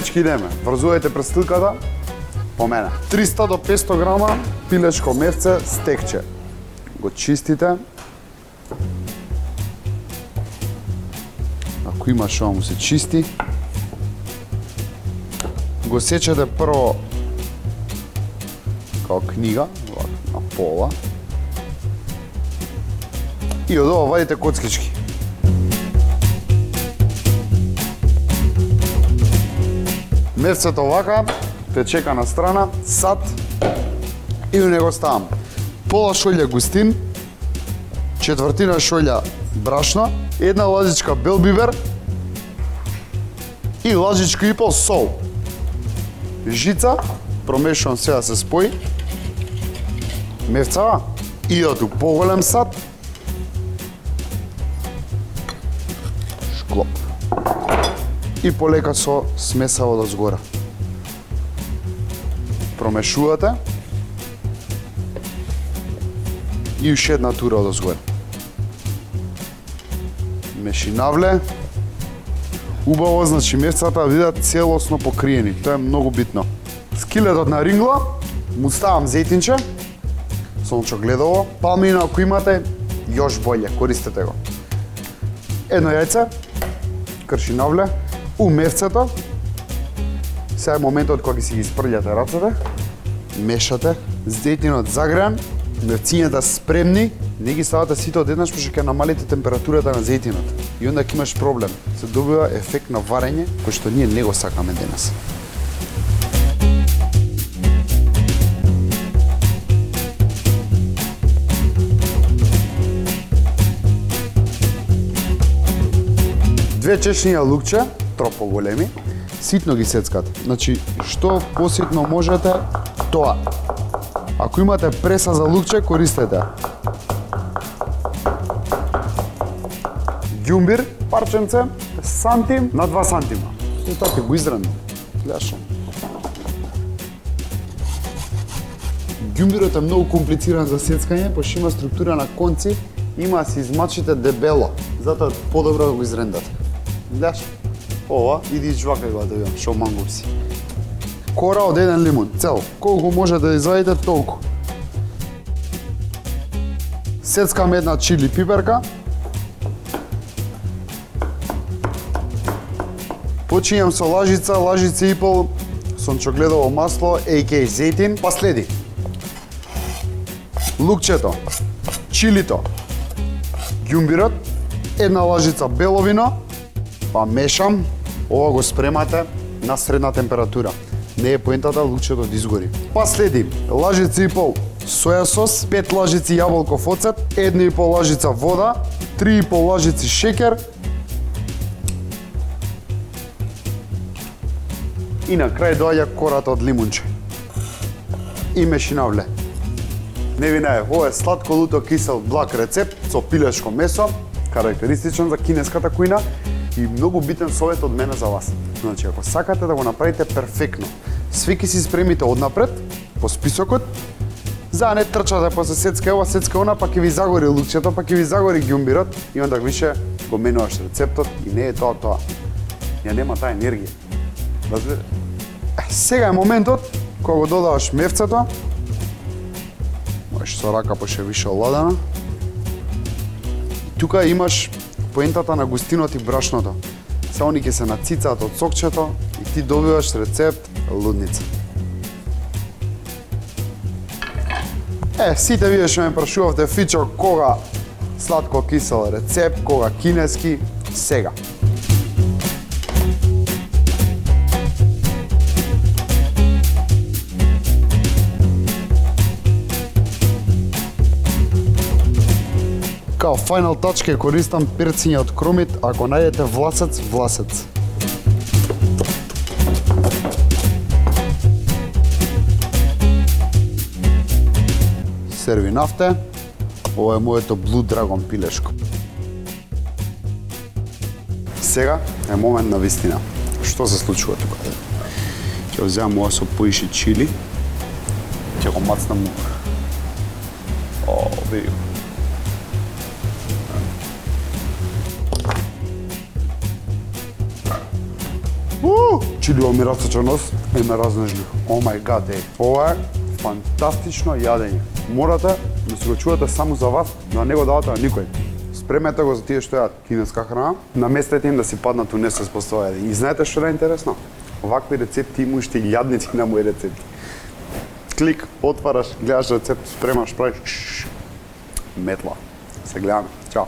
Дечки, идеме. Врзувајте престилката по мене. 300 до 500 грама пилешко мевце стекче. Го чистите. Ако има што му се чисти. Го сечете прво као книга, на пола. И од ова вадите коцкички. Мевцето вака, те чека на страна, сат и у него ставам пола шолја густин, четвртина шолја брашно, една лажичка бел бибер и лажичка и пол сол. Жица, промешувам се да се спои. Мевцава и од у поголем сат. Шклоп. И полека со смесава до згора. Промешувате. И уште една тура до згора. Мешинавле. Убаво, значи мевцата видат целосно покриени. Тоа е многу битно. Скилетот на рингла, му ставам зејтинче, сончогледово, палмина ако имате, још боле, користете го. Едно јајце, кршинавле, у мевцето. Сега е моментот кога си ги спрљате рацете, мешате, зејтинот загреан, мевцињата спремни, не ги ставате сите одеднаш, пошто ќе намалите температурата на зејтинот. И онда ќе имаш проблем. Се добива ефект на варење, кој што ние не го сакаме денес. Две чешња лукче, тропо големи, ситно ги сецкат. Значи, што поситно можете, тоа. Ако имате преса за лукче, користете. Ѓумбир, парченце, сантим на 2 сантима. И тоа ќе го израно. Гледаш. Ѓумбирот е многу комплициран за сецкање, пошто има структура на конци, има да се измачите дебело, затоа подобро да го изрендате. Гледаш? Ова, иди извакај го да видам, шо мангов си. Кора од еден лимун, цел. Колку можете да извадите, толку. Сецкам една чили пиперка. Почињам со лажица, лажица и пол сончогледово масло, а.к.а. зејтин, па следи лукчето, чилито, ѓумбирот, една лажица бело вино, па мешам, ова го спремате на средна температура. Не е поентата лукчето да изгори. Па следи лажица и пол соја сос, 5 лажици јаболков оцет, 1,5 лажица вода, 3,5 лажици шеќер и на крај доаѓа кората од лимунче. И мешинавле. Не ви наје, ова е сладко луто кисел благ рецепт со пилешко месо, карактеристичен за кинеската кујна и многу битен совет од мене за вас. Значи, ако сакате да го направите перфектно, све ќе си спремите однапред, по списокот, за да не трчате после сецка ова, сецка она, па ќе ви загори лукчето, па ќе ви загори ѓумбирот и онда више го менуваш рецептот и не е тоа. Ја нема таа енергија. Сега е моментот кога го додаваш мевцето, можеш со рака пошто е више оладена. Тука имаш поентата на густинот и брашното. Се они ќе се нацицаат од сокчето и ти добиваш рецепт лудница. Сите вие што ме прашувавте, Фичо, кога сладко кисел рецепт, кога кинески, сега. Као фајнал тач ќе користам перциња од кромит, ако најдете власец, власец. Сервинавте. Ова е моето Blue Dragon пилешко. Сега е момент на вистина. Што се случува тука? Ќе вземам ова со поиши чили. Ќе го мацнам. Види. Чили омира со чернос, ме разнежлив. О мај гад, ова е фантастично јадење. Морате да се го чувате само за вас, да не го давате на никој. Спремете го за тие што јадат кинеска храна, наместете им да си паднат у несвест по тоа јадење. И знаете што е интересно? Овакви рецепти имаш ти јадници на мои рецепти. Клик, отвараш, гледаш рецепт, спремаш, правиш метла. Се гледаме. Чао.